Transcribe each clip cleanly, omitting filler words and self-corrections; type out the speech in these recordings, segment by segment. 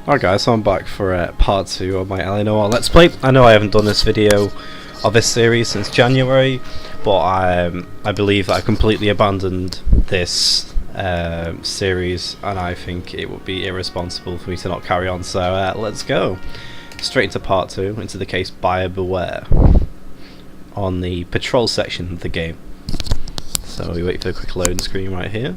Alright guys, so I'm back for part 2 of my Noire Let's Play. I know I haven't done this video of this series since January, but I believe that I completely abandoned this series, and I think it would be irresponsible for me to not carry on, so let's go straight into part 2, into the case Buyer Beware, on the patrol section of the game. So we wait for the quick loading screen right here.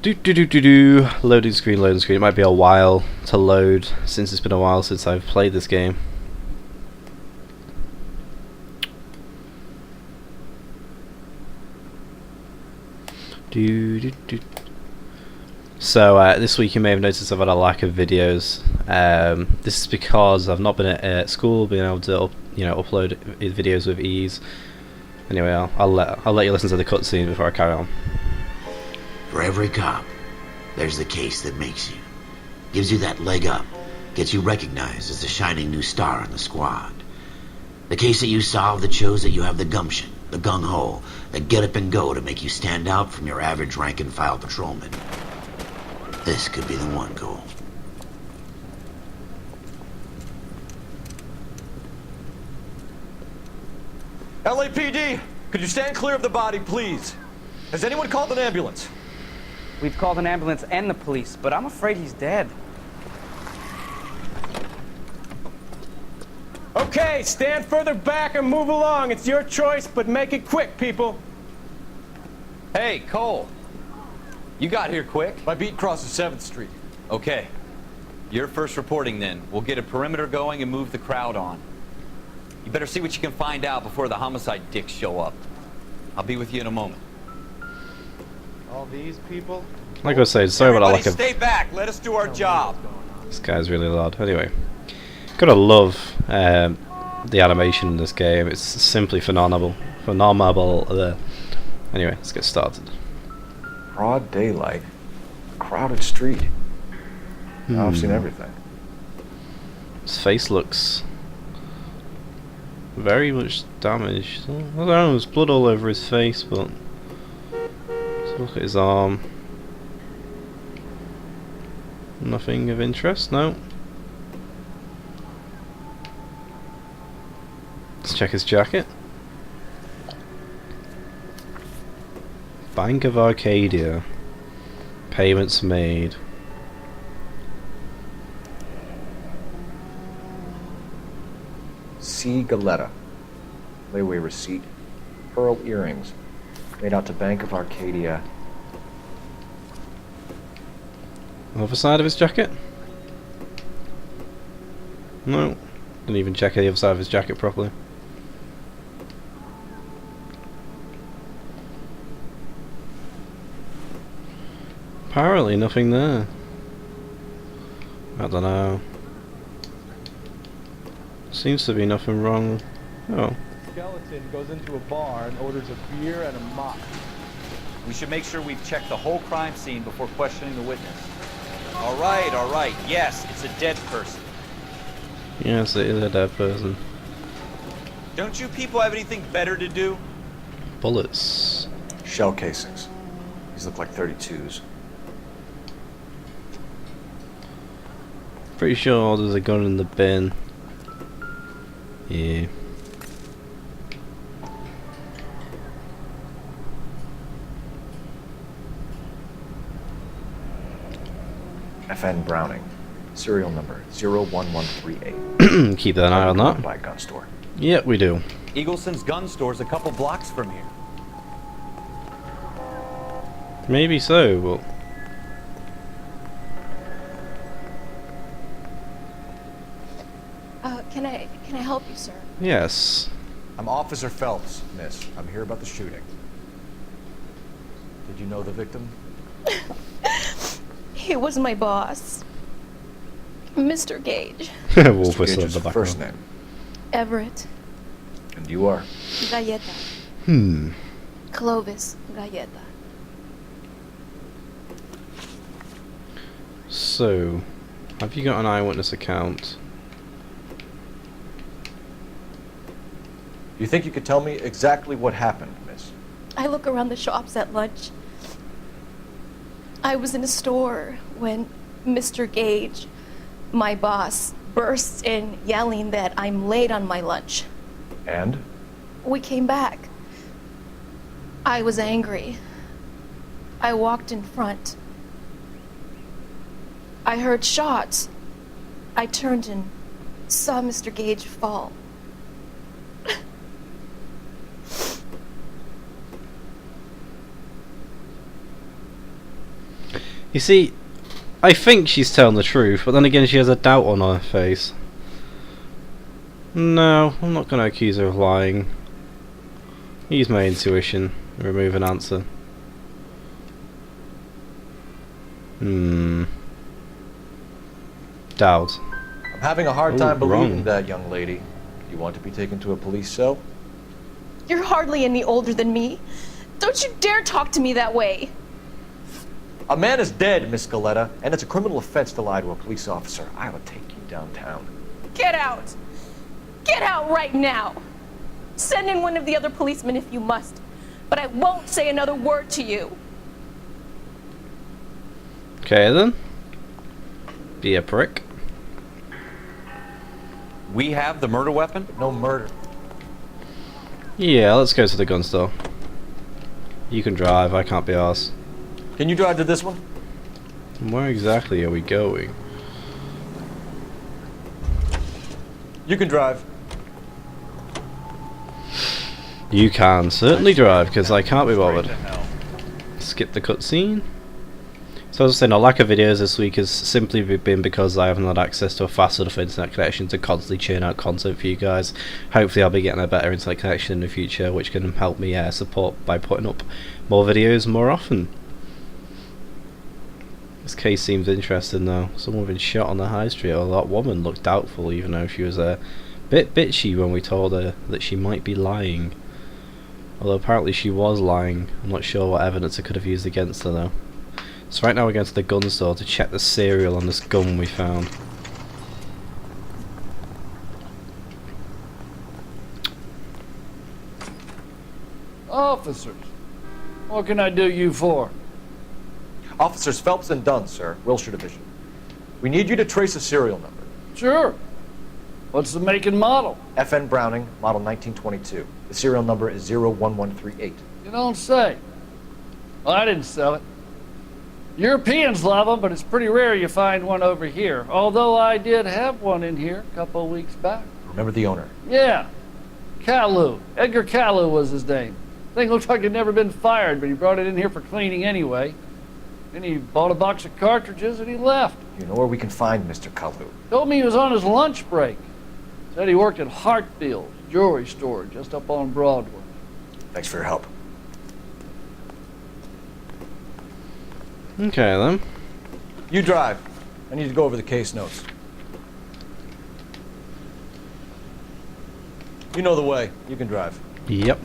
Loading screen, loading screen. It might be a while to load since it's been a while since I've played this game. So this week you may have noticed I've had a lack of videos. This is because I've not been at school, being able to upload videos with ease. Anyway, I'll let you listen to the cutscene before I carry on. For every cop, there's the case that makes you. Gives you that leg up. Gets you recognized as the shining new star in the squad. The case that you solve that shows that you have the gumption, the gung-ho, the get up and go to make you stand out from your average rank-and-file patrolman. This could be the one, Cole. LAPD, could you stand clear of the body, please? Has anyone called an ambulance? We've called an ambulance and the police, but I'm afraid he's dead. Okay, stand further back and move along. It's your choice, but make it quick, people. Hey, Cole. You got here quick. My beat crosses 7th Street. Okay. You're first reporting then. We'll get a perimeter going and move the crowd on. You better see what you can find out before the homicide dicks show up. I'll be with you in a moment. All these people? Like I was saying, sorry about the lack of... stay back. Let us do our job. This guy's really loud. Anyway, gotta love the animation in this game. It's simply phenomenal. Anyway, let's get started. Broad daylight. Crowded street. Now I've seen everything. His face looks very much damaged. I don't know, there's blood all over his face, but let's look at his arm. Nothing of interest, no. Let's check his jacket. Bank of Arcadia. Payments made. C. Galetta. Layaway receipt. Pearl earrings. Made out to Bank of Arcadia. Other side of his jacket? No. Didn't even check the other side of his jacket properly. Apparently nothing there. I don't know. Seems to be nothing wrong. Oh. Skeleton goes into a bar and orders a beer and a mop. We should make sure we've checked the whole crime scene before questioning the witness. All right. Yes, it's a dead person. Yes, it is a dead person. Don't you people have anything better to do? Bullets. Shell casings. These look like 32s. Pretty sure there's a gun in the bin. Yeah. FN Browning. Serial number 01138. Keep an eye on that. Black gun store. Yeah, we do. Eagleson's gun store's a couple blocks from here. Maybe so, but... Can I help you, sir? Yes. I'm Officer Phelps, miss. I'm here about the shooting. Did you know the victim? He was my boss, Mr. Gage. Wolf Mr. whistle in Gage's the background. first name. Everett. And you are? Galleta. Clovis Galleta. So, have you got an eyewitness account? You think you could tell me exactly what happened, miss? I look around the shops at lunch. I was in a store when Mr. Gage, my boss, bursts in yelling that I'm late on my lunch. And? We came back. I was angry. I walked in front. I heard shots. I turned and saw Mr. Gage fall. You see, I think she's telling the truth, but then again she has a doubt on her face. No, I'm not going to accuse her of lying. Use my intuition. Remove an answer. Doubt. I'm having a hard time believing wrong. that, young lady. You want to be taken to a police cell? You're hardly any older than me. Don't you dare talk to me that way. A man is dead, Miss Scaletta, and it's a criminal offense to lie to a police officer. I will take you downtown. Get out. Get out right now. Send in one of the other policemen if you must, but I won't say another word to you. Okay then. Be a prick. We have the murder weapon? No murder. Yeah, let's go to the gun store. You can drive, I can't be arsed. Can you drive to this one? Where exactly are we going? You can drive. You can certainly drive, because I can't be bothered. Skip the cutscene. So as I was saying, our lack of videos this week has simply been because I haven't had access to a fast enough internet connection to constantly churn out content for you guys. Hopefully I'll be getting a better internet connection in the future, which can help me support by putting up more videos more often. This case seems interesting though. Someone been shot on the high street, or that woman looked doubtful even though she was a bit bitchy when we told her that she might be lying. Although apparently she was lying. I'm not sure what evidence I could have used against her though. So right now we're going to the gun store to check the serial on this gun we found. Officers, what can I do you for? Officers Phelps and Dunn, sir, Wilshire Division. We need you to trace a serial number. Sure. What's the make and model? FN Browning, model 1922. The serial number is 01138. You don't say. Well, I didn't sell it. Europeans love them, but it's pretty rare you find one over here. Although I did have one in here a couple of weeks back. Remember the owner? Yeah. Kalu. Edgar Kalu was his name. Thing looked like he'd never been fired, but he brought it in here for cleaning anyway. Then he bought a box of cartridges and he left. You know where we can find Mr. Kalu? Told me he was on his lunch break. Said he worked at Hartfield's jewelry store just up on Broadway. Thanks for your help. Okay then. You drive. I need to go over the case notes. You know the way. You can drive. Yep.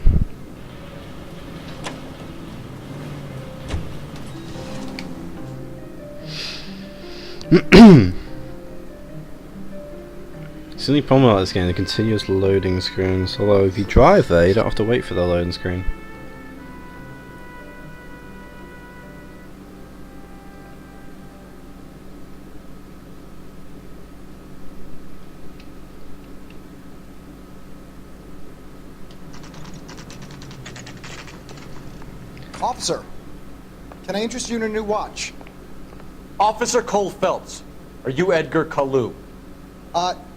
It's the only problem about this game, the continuous loading screens. Although if you drive there, you don't have to wait for the loading screen. Officer, can I interest you in a new watch? Officer Cole Phelps. Are you Edgar Kalu?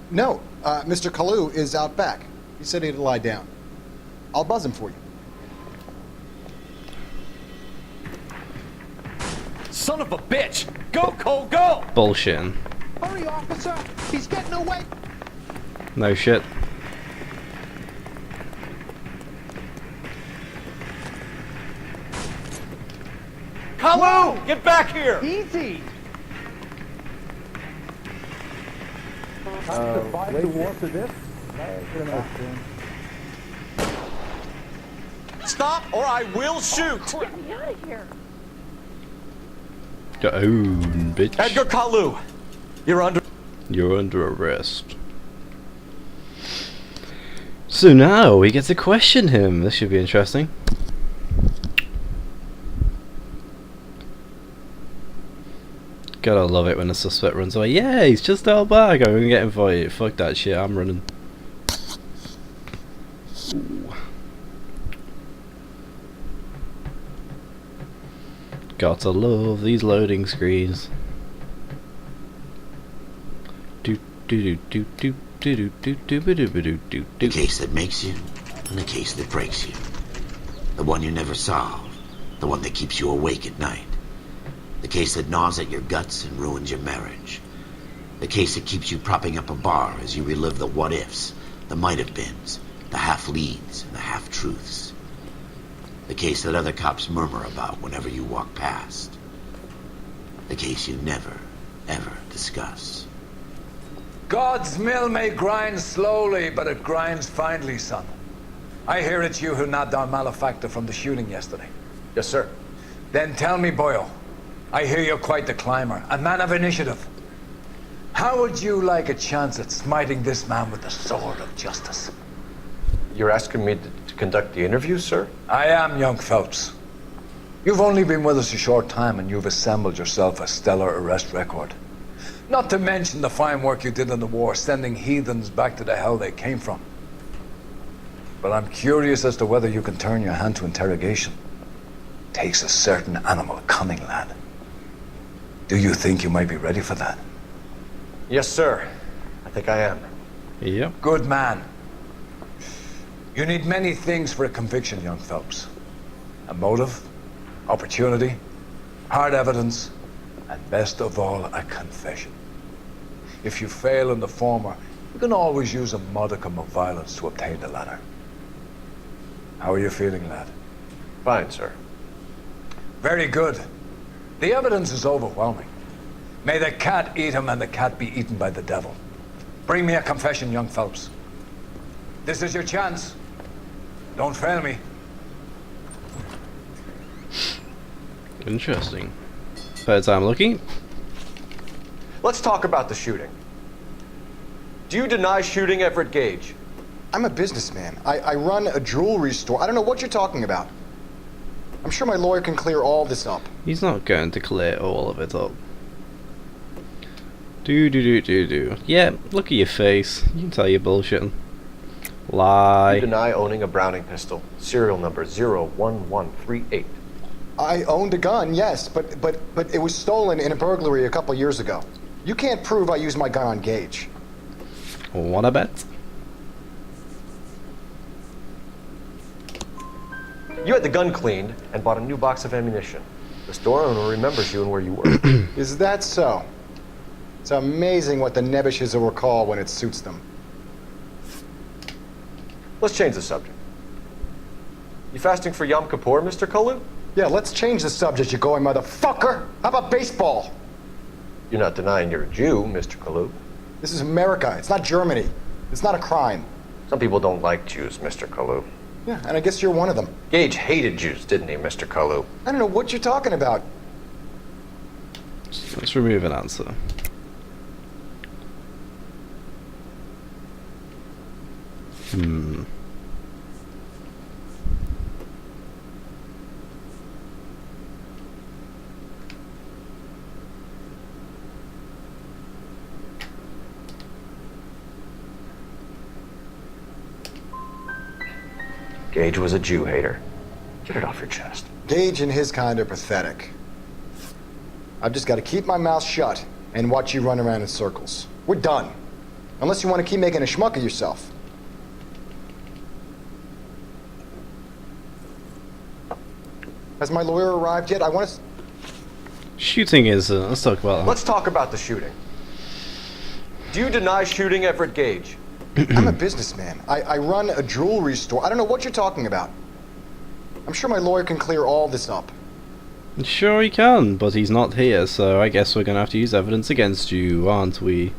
No. Mr. Kalu is out back. He said he'd lie down. I'll buzz him for you. Son of a bitch! Go, Cole, go! Bullshitting. Hurry, officer! He's getting away! No shit. Kalu! Get back here! Easy! Wait, what to this? Stop or I will shoot! Get me out of here. Your own bitch. Edgar Kalu! You're under arrest. So now we get to question him. This should be interesting. Gotta love it when a suspect runs away. Yeah, he's just out back. I'm gonna get him for you. Fuck that shit. I'm running. Ooh. Gotta love these loading screens. Do do do do do do do do do do do. The case that makes you, and the case that breaks you. The one you never solve. The one that keeps you awake at night. The case that gnaws at your guts and ruins your marriage. The case that keeps you propping up a bar as you relive the what-ifs, the might-have-beens, the half-leads, and the half-truths. The case that other cops murmur about whenever you walk past. The case you never, ever discuss. God's mill may grind slowly, but it grinds finely, son. I hear it's you who nabbed our malefactor from the shooting yesterday. Yes, sir. Then tell me, Boyle, I hear you're quite the climber, a man of initiative. How would you like a chance at smiting this man with the sword of justice? You're asking me to conduct the interview, sir? I am, young Phelps. You've only been with us a short time and you've assembled yourself a stellar arrest record. Not to mention the fine work you did in the war, sending heathens back to the hell they came from. But I'm curious as to whether you can turn your hand to interrogation. Takes a certain animal cunning, lad. Do you think you might be ready for that? Yes, sir. I think I am. Yep. Good man. You need many things for a conviction, young Phelps. A motive, opportunity, hard evidence, and best of all, a confession. If you fail in the former, you can always use a modicum of violence to obtain the latter. How are you feeling, lad? Fine, sir. Very good. The evidence is overwhelming. May the cat eat him and the cat be eaten by the devil. Bring me a confession, young Phelps. This is your chance. Don't fail me. Interesting. Third time lucky. Let's talk about the shooting. Do you deny shooting Everett Gage? I'm a businessman. I run a jewelry store. I don't know what you're talking about. I'm sure my lawyer can clear all this up. He's not going to clear all of it up. Do. Yeah, look at your face. You can tell you're bullshitting. Lie. You deny owning a Browning pistol, serial number 01138. I owned a gun, yes, but it was stolen in a burglary a couple years ago. You can't prove I used my gun on Gage. Wanna bet? You had the gun cleaned and bought a new box of ammunition. The store owner remembers you and where you were. Is that so? It's amazing what the Nebbishes will recall when it suits them. Let's change the subject. You fasting for Yom Kippur, Mr. Kalu? Yeah, let's change the subject, you going motherfucker! How about baseball? You're not denying you're a Jew, Mr. Kalu. This is America. It's not Germany. It's not a crime. Some people don't like Jews, Mr. Kalu. Yeah, and I guess you're one of them. Gage hated Jews, didn't he, Mr. Kalu? I don't know what you're talking about. Let's remove an answer. Gage was a Jew hater. Get it off your chest. Gage and his kind are pathetic. I've just got to keep my mouth shut and watch you run around in circles. We're done. Unless you want to keep making a schmuck of yourself. Has my lawyer arrived yet? I want to... Shooting is... let's talk about that. Let's talk about the shooting. Do you deny shooting Everett Gage? I'm a businessman. I run a jewelry store. I don't know what you're talking about. I'm sure my lawyer can clear all this up. Sure he can, but he's not here, so I guess we're gonna have to use evidence against you, aren't we?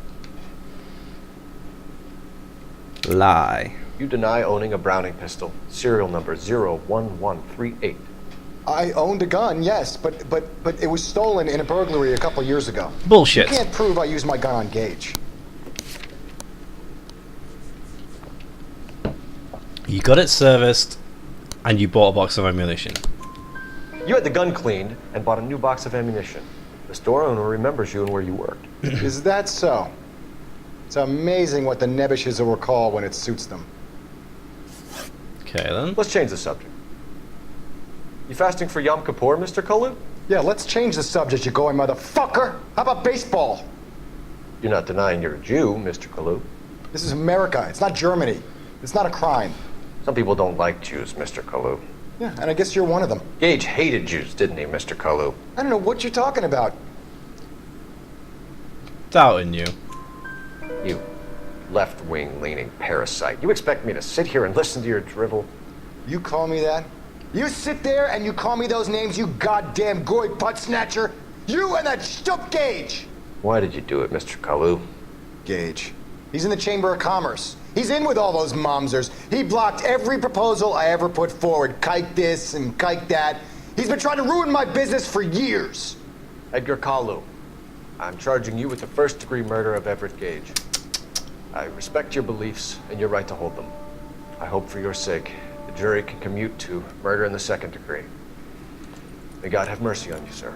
Lie. You deny owning a Browning pistol, serial number 01138. I owned a gun, yes, but it was stolen in a burglary a couple years ago. Bullshit. You can't prove I used my gun on Gage. You got it serviced, and you bought a box of ammunition. You had the gun cleaned and bought a new box of ammunition. The store owner remembers you and where you worked. Is that so? It's amazing what the Nebbishes will recall when it suits them. Okay, then. Let's change the subject. You fasting for Yom Kippur, Mr. Kalu? Yeah, let's change the subject, you going motherfucker. How about baseball? You're not denying you're a Jew, Mr. Kalu. This is America. It's not Germany. It's not a crime. Some people don't like Jews, Mr. Kalu. Yeah, and I guess you're one of them. Gage hated Jews, didn't he, Mr. Kalu? I don't know what you're talking about. Doubting you. You left-wing leaning parasite. You expect me to sit here and listen to your drivel? You call me that? You sit there and you call me those names, you goddamn goy butt snatcher? You and that shtup Gage! Why did you do it, Mr. Kalu? Gage. He's in the Chamber of Commerce. He's in with all those momsers. He blocked every proposal I ever put forward. Kike this and kike that. He's been trying to ruin my business for years. Edgar Kalu, I'm charging you with the first-degree murder of Everett Gage. I respect your beliefs and your right to hold them. I hope for your sake the jury can commute to murder in the second degree. May God have mercy on you, sir.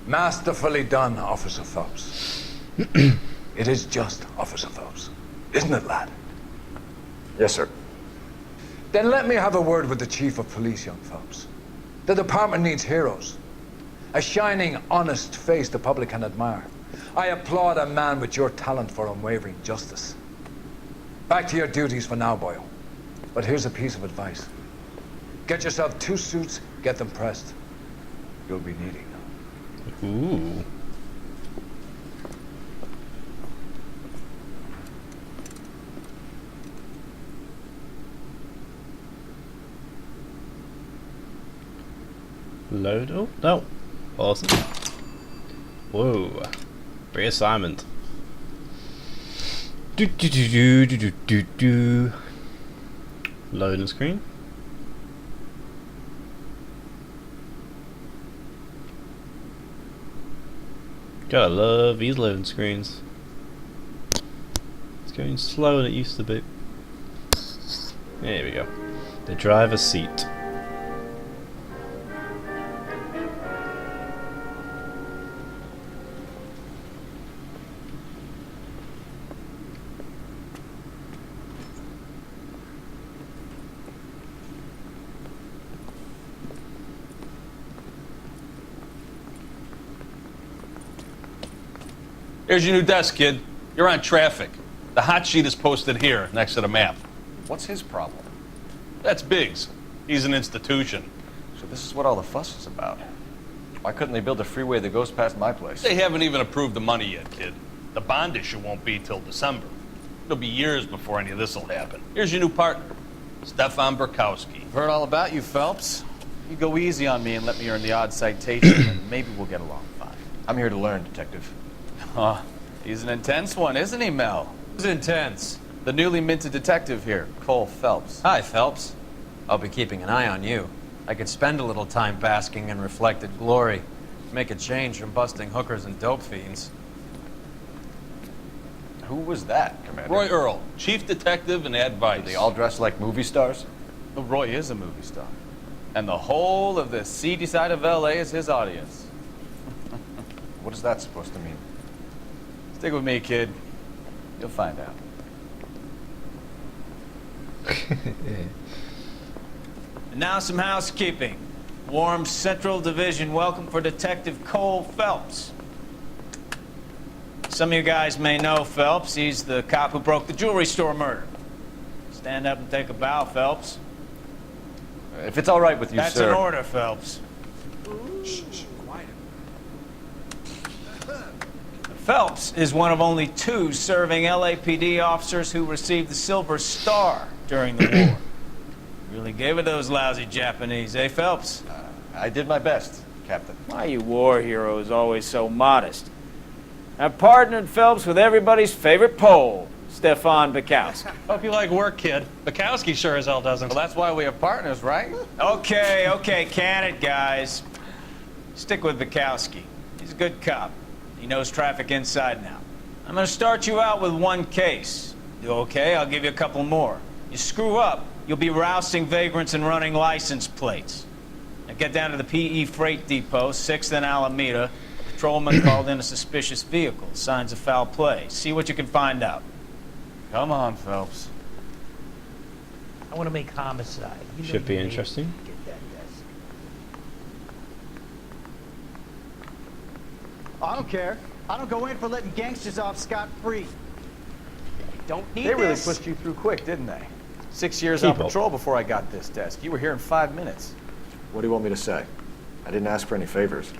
Masterfully done, Officer Phelps. It is just Officer Phelps. Isn't it, lad? Yes, sir. Then let me have a word with the Chief of Police, young Phelps. The department needs heroes. A shining, honest face the public can admire. I applaud a man with your talent for unwavering justice. Back to your duties for now, boyo. But here's a piece of advice. Get yourself 2 suits, get them pressed. You'll be needing them. Ooh. Load. Oh, no. Awesome. Whoa. Reassignment. Loading screen. Gotta love these loading screens. It's going slower than it used to be. There we go. The driver's seat. Here's your new desk, kid. You're on traffic. The hot sheet is posted here, next to the map. What's his problem? That's Biggs. He's an institution. So this is what all the fuss is about. Why couldn't they build a freeway that goes past my place? They haven't even approved the money yet, kid. The bond issue won't be till December. It'll be years before any of this will happen. Here's your new partner, Stefan Burkowski. I've heard all about you, Phelps. You go easy on me and let me earn the odd citation, and maybe we'll get along fine. I'm here to learn, Detective. He's an intense one, isn't he, Mel? Who's intense? The newly minted detective here, Cole Phelps. Hi, Phelps. I'll be keeping an eye on you. I could spend a little time basking in reflected glory. Make a change from busting hookers and dope fiends. Who was that, Commander? Roy Earl, chief detective and advice. Do they all dress like movie stars? Well, Roy is a movie star. And the whole of the seedy side of L.A. is his audience. What is that supposed to mean? Stick with me, kid. You'll find out. And now some housekeeping. Warm Central Division welcome for Detective Cole Phelps. Some of you guys may know Phelps. He's the cop who broke the jewelry store murder. Stand up and take a bow, Phelps. If it's all right with you, That's sir. That's an order, Phelps. Phelps is one of only 2 serving LAPD officers who received the Silver Star during the war. Really gave it those lousy Japanese, eh, Phelps? I did my best, Captain. Why you war heroes always so modest? I've partnered Phelps with everybody's favorite Pole, Stefan Bukowski. Hope you like work, kid. Bukowski sure as hell doesn't. Well, that's why we have partners, right? Okay, can it, guys. Stick with Bukowski. He's a good cop. He knows traffic inside and out. I'm going to start you out with one case. Okay, I'll give you a couple more. You screw up, you'll be rousting vagrants and running license plates. Now get down to the PE Freight Depot, 6th and Alameda. A patrolman called in a suspicious vehicle. Signs of foul play. See what you can find out. Come on, Phelps. I want to make homicide. You know Should be you need interesting. to get that desk. I don't care. I don't go in for letting gangsters off scot-free. Don't need They really this. pushed you through quick, didn't they? 6 years Keep on up. patrol before I got this desk. You were here in 5 minutes. What do you want me to say? I didn't ask for any favors.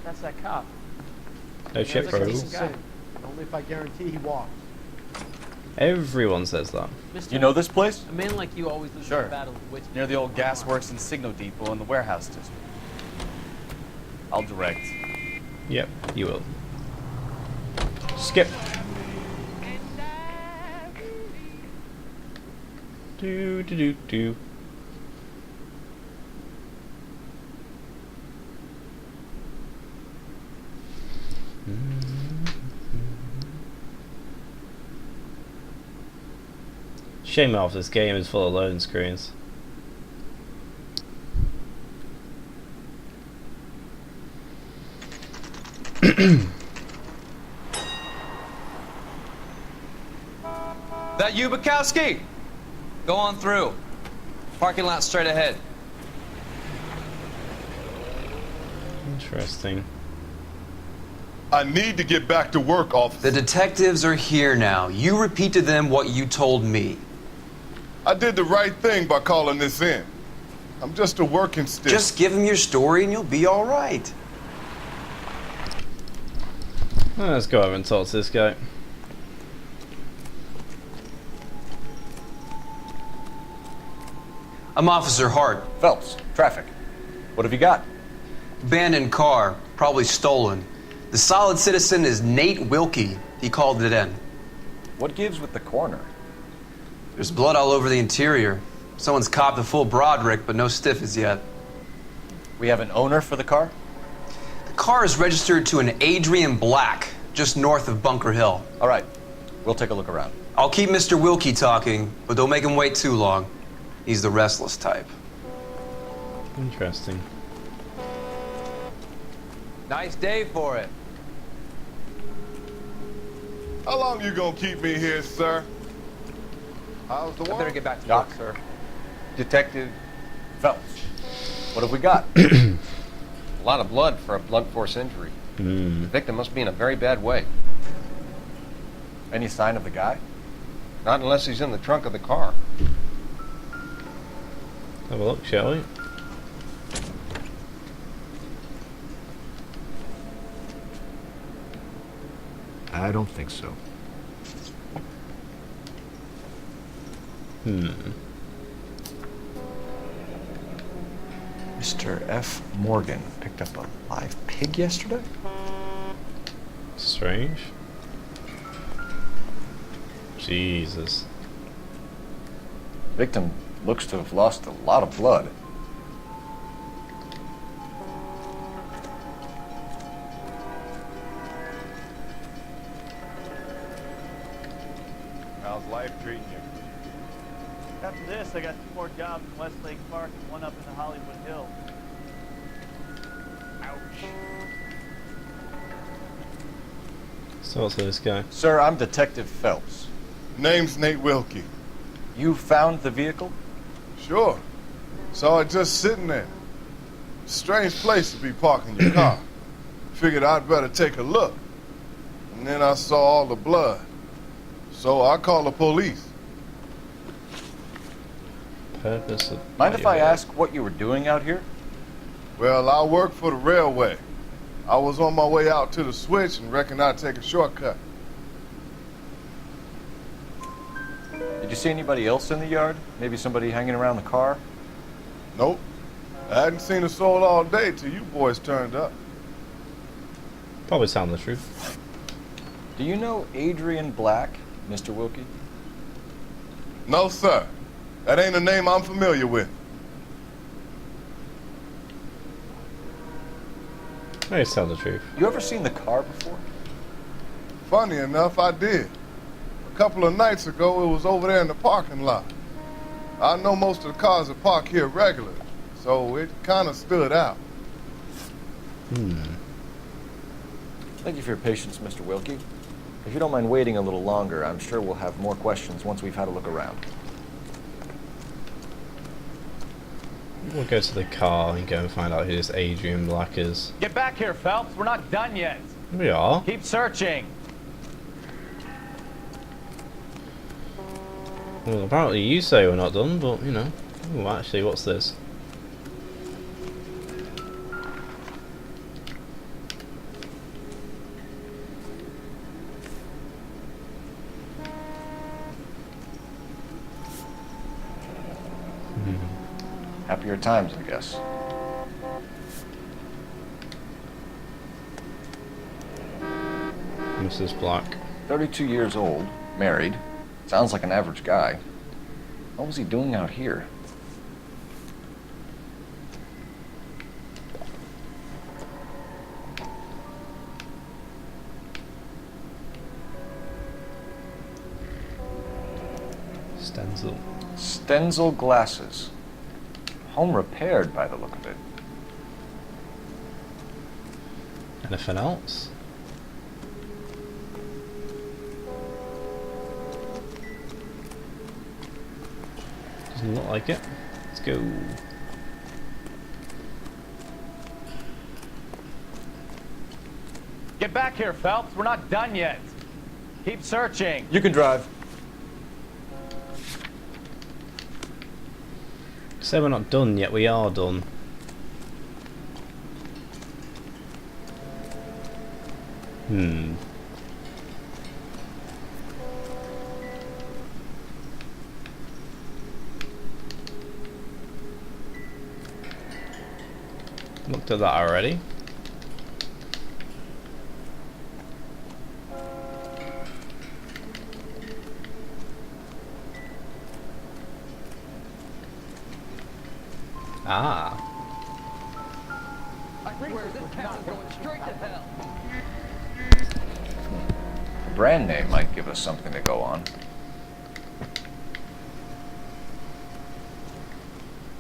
That's that cop. No shit, bro. Decent guy. Only if I guarantee he walks. Everyone says that. You know this place? A man like you always loses Sure. the battle of wits. Near the old gas works and signal depot in the warehouse district. I'll direct. Yep, you will. Skip. Do do do do. Shame off, this game is full of loading screens. That you, Bukowski? Go on through. Parking lot straight ahead. Interesting. I need to get back to work, officer. The detectives are here now. You repeat to them what you told me. I did the right thing by calling this in. I'm just a working stick. Just give them your story and you'll be all right. Let's go over and talk to this guy. I'm Officer Hart. Phelps, traffic. What have you got? Abandoned car, probably stolen. The solid citizen is Nate Wilkie. He called it in. What gives with the coroner? There's blood all over the interior. Someone's copped a full Broderick, but no stiff as yet. We have an owner for the car? The car is registered to an Adrian Black, just north of Bunker Hill. All right, we'll take a look around. I'll keep Mr. Wilkie talking, but don't make him wait too long. He's the restless type. Interesting. Nice day for it. How long you gonna keep me here, sir? How's the I work? better get back to Doc, work, sir. Detective Phelps. What have we got? A lot of blood for a blunt force injury. The victim must be in a very bad way. Any sign of the guy? Not unless he's in the trunk of the car. Have a look, shall we? I don't think so. Mr. F. Morgan picked up a live pig yesterday? Strange. Jesus. Victim looks to have lost a lot of blood. How's life treating you? After this, I got 2 more jobs in Westlake Park and 1 up in the Hollywood Hills. Ouch. So what's with this guy? Sir, I'm Detective Phelps. Name's Nate Wilkie. You found the vehicle? Sure. Saw it just sitting there. Strange place to be parking your car. Figured I'd better take a look. And then I saw all the blood. So I called the police. Purpose of Mind if I ask what you were doing out here? Well, I work for the railway. I was on my way out to the switch and reckoned I'd take a shortcut. Did you see anybody else in the yard? Maybe somebody hanging around the car? Nope. I hadn't seen a soul all day till you boys turned up. Probably telling the truth. Do you know Adrian Black, Mr. Wilkie? No, sir. That ain't a name I'm familiar with. I tell the truth. You ever seen the car before? Funny enough, I did. A couple of nights ago, it was over there in the parking lot. I know most of the cars that park here regularly, so it kind of stood out. Thank you for your patience, Mr. Wilkie. If you don't mind waiting a little longer, I'm sure we'll have more questions once we've had a look around. We'll go to the car and go and find out who this Adrian Black is. Get back here, Phelps. We're not done yet. We are. Keep searching. Well, apparently you say we're not done, but, you know. Oh, actually, what's this? Happier times, I guess. Mrs. Black. 32 years old, married. Sounds like an average guy. What was he doing out here? Stenzel. Stenzel glasses. Home repaired by the look of it. Anything else? Doesn't look like it. Let's go. Get back here, Phelps. We're not done yet. Keep searching. You can drive. Say we're not done yet, we are done. Looked at that already. Ah. A brand name might give us something to go on.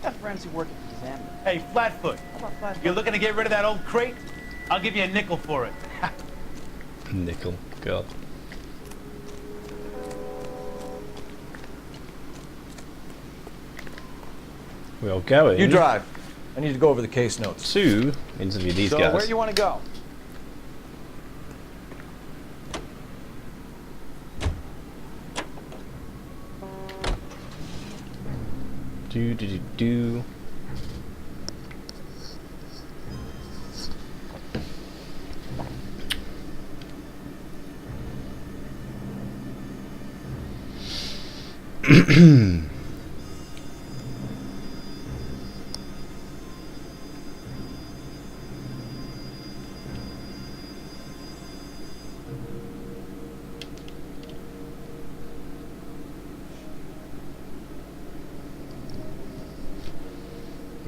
Got friends who work at the examiner. Hey, Flatfoot. How about Flatfoot? You're looking to get rid of that old crate? I'll give you a nickel for it. Nickel. God. We're going. You drive. I need to go over the case notes. To interview these guys. So where do you want to go? Do.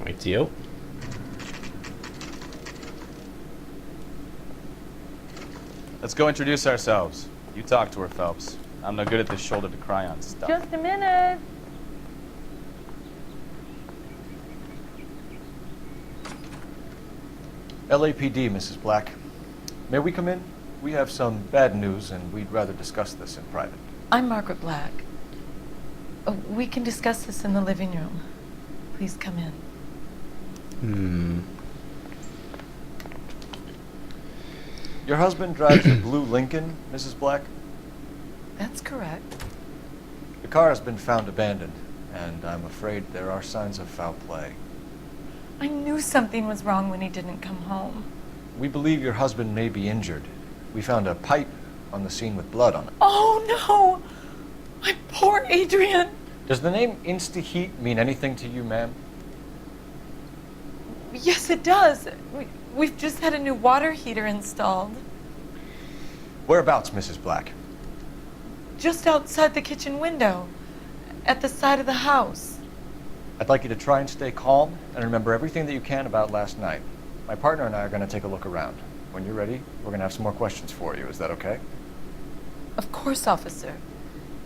Rightio. Let's go introduce ourselves. You talk to her, Phelps. I'm no good at this shoulder to cry on stuff. Just a minute. LAPD, Mrs. Black. May we come in? We have some bad news, and we'd rather discuss this in private. I'm Margaret Black. Oh, we can discuss this in the living room. Please come in. Your husband drives a blue Lincoln, Mrs. Black? That's correct. The car has been found abandoned, and I'm afraid there are signs of foul play. I knew something was wrong when he didn't come home. We believe your husband may be injured. We found a pipe on the scene with blood on it. Oh, no! My poor Adrian! Does the name Insta-Heat mean anything to you, ma'am? Yes, it does. We've just had a new water heater installed. Whereabouts, Mrs. Black? Just outside the kitchen window, at the side of the house. I'd like you to try and stay calm and remember everything that you can about last night. My partner and I are going to take a look around. When you're ready, we're going to have some more questions for you. Is that okay? Of course, officer.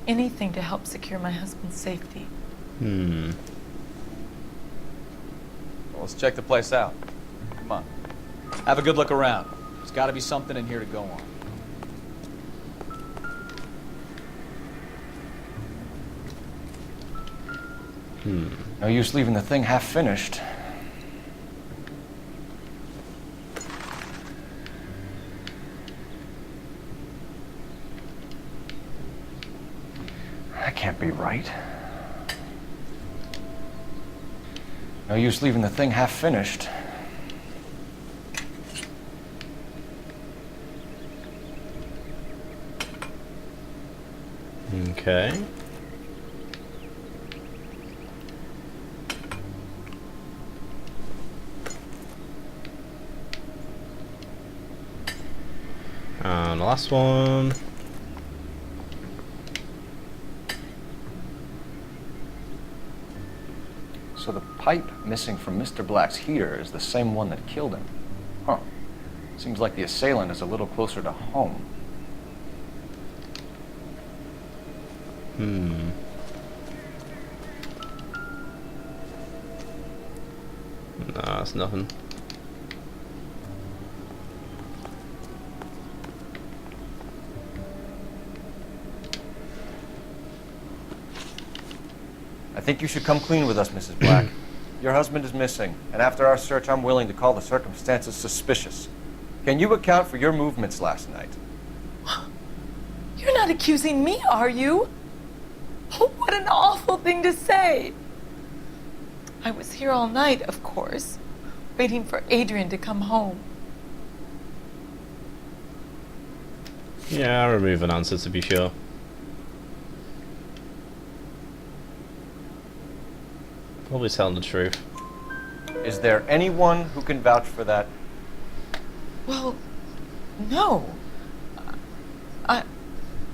Anything to help secure my husband's safety. Well, let's check the place out. Come on. Have a good look around. There's got to be something in here to go on. No use leaving the thing half finished. That can't be right. No use leaving the thing half finished. Okay. And the last one. So the pipe missing from Mr. Black's heater is the same one that killed him. Huh. Seems like the assailant is a little closer to home. No, that's nothing. I think you should come clean with us, Mrs. Black. Your husband is missing, and after our search, I'm willing to call the circumstances suspicious. Can you account for your movements last night? You're not accusing me, are you? What an awful thing to say. I was here all night, of course, waiting for Adrian to come home. Yeah, I'll remove an answer to be sure. Probably telling the truth. Is there anyone who can vouch for that? Well, no.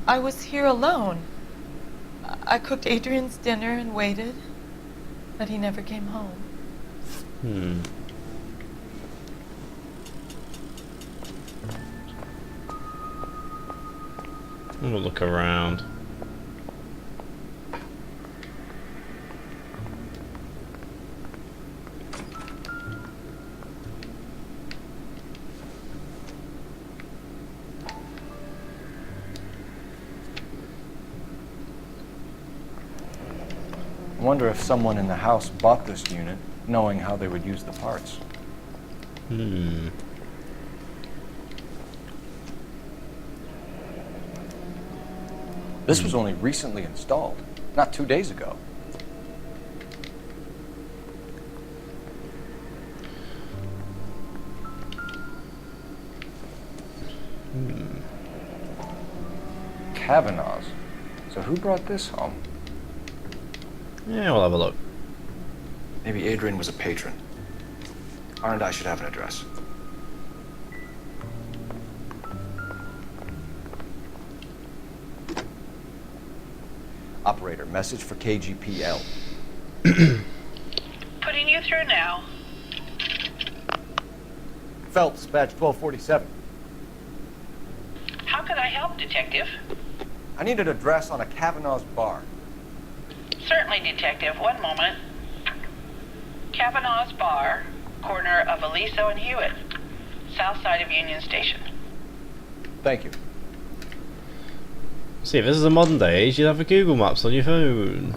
I was here alone. I cooked Adrian's dinner and waited, but he never came home. I'm gonna look around. I wonder if someone in the house bought this unit, knowing how they would use the parts. This was only recently installed, not 2 days ago. Kavanaugh's. So who brought this home? Yeah, we'll have a look. Maybe Adrian was a patron. R&I should have an address. Operator, message for KGPL. Putting you through now. Phelps, badge 1247. How can I help, Detective? I need an address on a Kavanaugh's bar. Certainly, Detective. One moment. Kavanaugh's Bar, corner of Aliso and Hewitt, south side of Union Station. Thank you. See, if this is a modern day age, you'd have a Google Maps on your phone.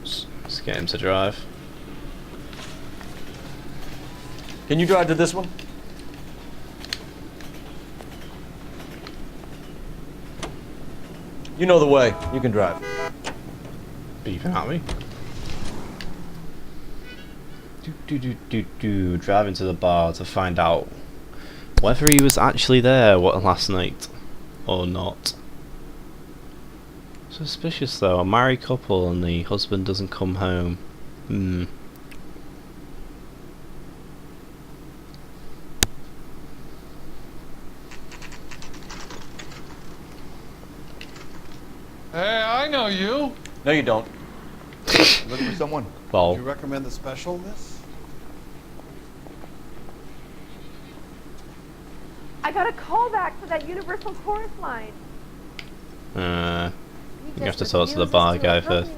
Let's get him to drive. Can you drive to this one? You know the way. You can drive. Beeping at me. Driving to the bar to find out whether he was actually there last night or not. Suspicious though, a married couple and the husband doesn't come home. Hey, I know you. No, you don't. Looking for someone? Well. Would you recommend the special, miss? I got a call back for that Universal Chorus line. You have to talk to the bar guy first.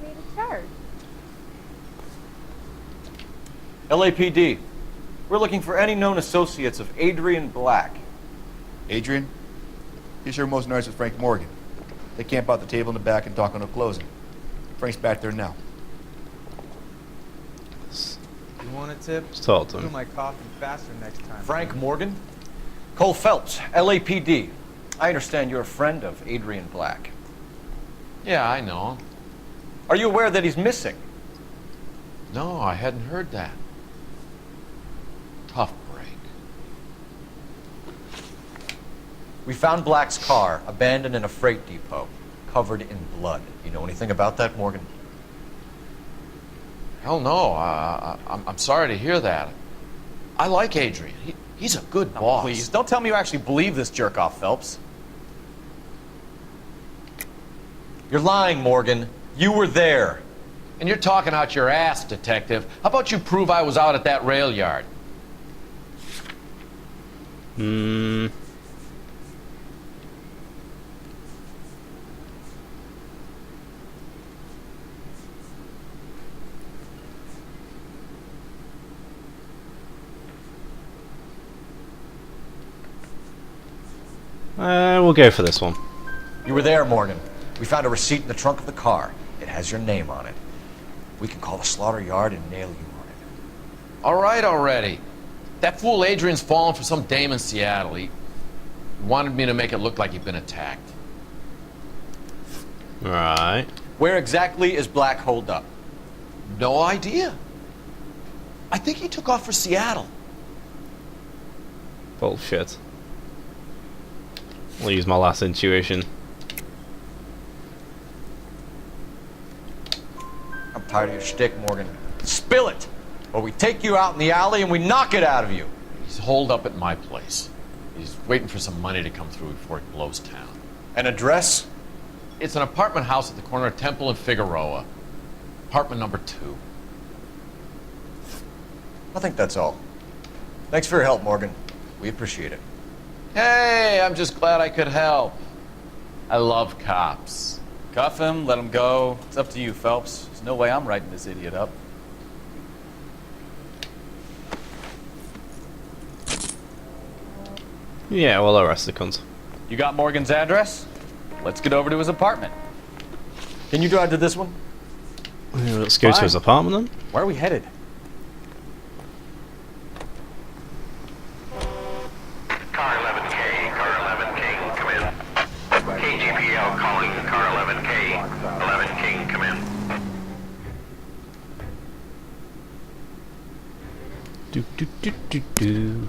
LAPD. We're looking for any known associates of Adrian Black. Adrian? He's here most nights with Frank Morgan. They camp out the table in the back and talk on a closing. Frank's back there now. You want a tip? Let's talk to him. Do my coughing faster next time. Frank Morgan? Cole Phelps, LAPD. I understand you're a friend of Adrian Black. Yeah, I know. Are you aware that he's missing? No, I hadn't heard that. Tough break. We found Black's car abandoned in a freight depot, covered in blood. You know anything about that, Morgan? Hell no. I'm sorry to hear that. I like Adrian. He's a good boss. Please, don't tell me you actually believe this jerk-off, Phelps. You're lying, Morgan. You were there. And you're talking out your ass, detective. How about you prove I was out at that rail yard? We'll go for this one. You were there, Morgan. We found a receipt in the trunk of the car. It has your name on it. We can call the slaughter yard and nail you on it. All right already. That fool Adrian's fallen for some dame in Seattle. He wanted me to make it look like he'd been attacked. Right. Where exactly is Black holed up? No idea. I think he took off for Seattle. Bullshit. I'll use my last intuition. I'm tired of your shtick, Morgan. Spill it! Or we take you out in the alley and we knock it out of you. He's holed up at my place. He's waiting for some money to come through before he blows town. An address? It's an apartment house at the corner of Temple and Figueroa. Apartment number 2. I think that's all. Thanks for your help, Morgan. We appreciate it. Hey, I'm just glad I could help. I love cops. Cuff him, let him go. It's up to you, Phelps. There's no way I'm writing this idiot up. Yeah, well, arrest the cunt. You got Morgan's address? Let's get over to his apartment. Can you drive to this one? Yeah, let's go to his apartment then. Where are we headed? Car 11K, Car 11K, come in. KGPL calling Car 11K, 11 King, come in. Do do do do do.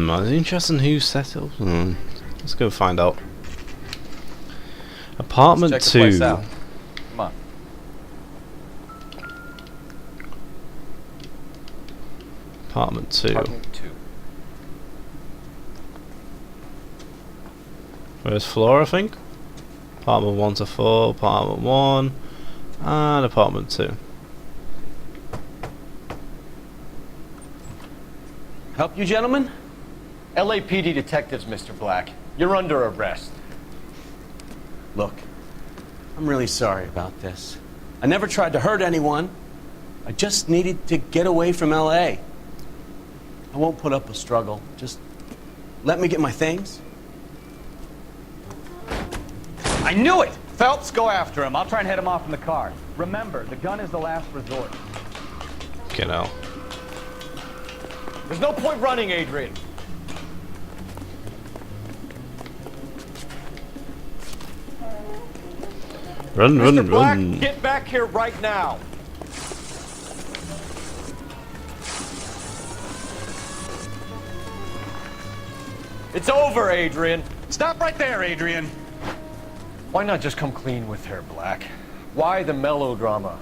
I was interested in who set it up. Let's go find out. Apartment Let's check 2. the place out. Come on. Apartment 2. Apartment 2. First floor, I think. Apartment 1 to 4, apartment 1, and apartment 2. Help you, gentlemen? LAPD detectives, Mr. Black. You're under arrest. Look, I'm really sorry about this. I never tried to hurt anyone. I just needed to get away from LA. I won't put up a struggle. Just let me get my things. I knew it! Phelps, go after him. I'll try and head him off in the car. Remember, the gun is the last resort. Get out. There's no point running, Adrian. Run, Mr. run, Black, run. get back here right now. It's over, Adrian. Stop right there, Adrian. Why not just come clean with her, Black? Why the melodrama?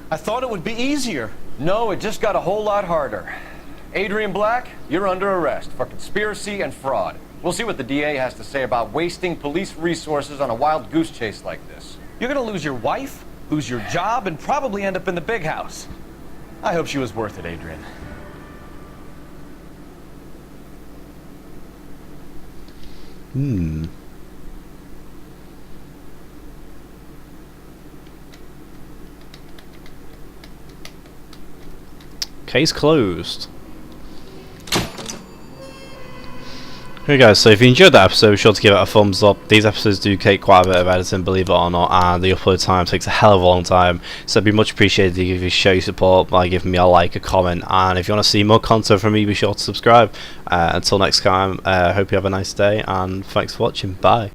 I thought it would be easier. No, it just got a whole lot harder. Adrian Black, you're under arrest for conspiracy and fraud. We'll see what the DA has to say about wasting police resources on a wild goose chase like this. You're gonna lose your wife, lose your job, and probably end up in the big house. I hope she was worth it, Adrian. Case closed. Okay guys, so if you enjoyed that episode, be sure to give it a thumbs up. These episodes do take quite a bit of editing, believe it or not, and the upload time takes a hell of a long time, so it'd be much appreciated if you show your support by giving me a like, a comment, and if you want to see more content from me, be sure to subscribe. Until next time, I hope you have a nice day, and thanks for watching. Bye.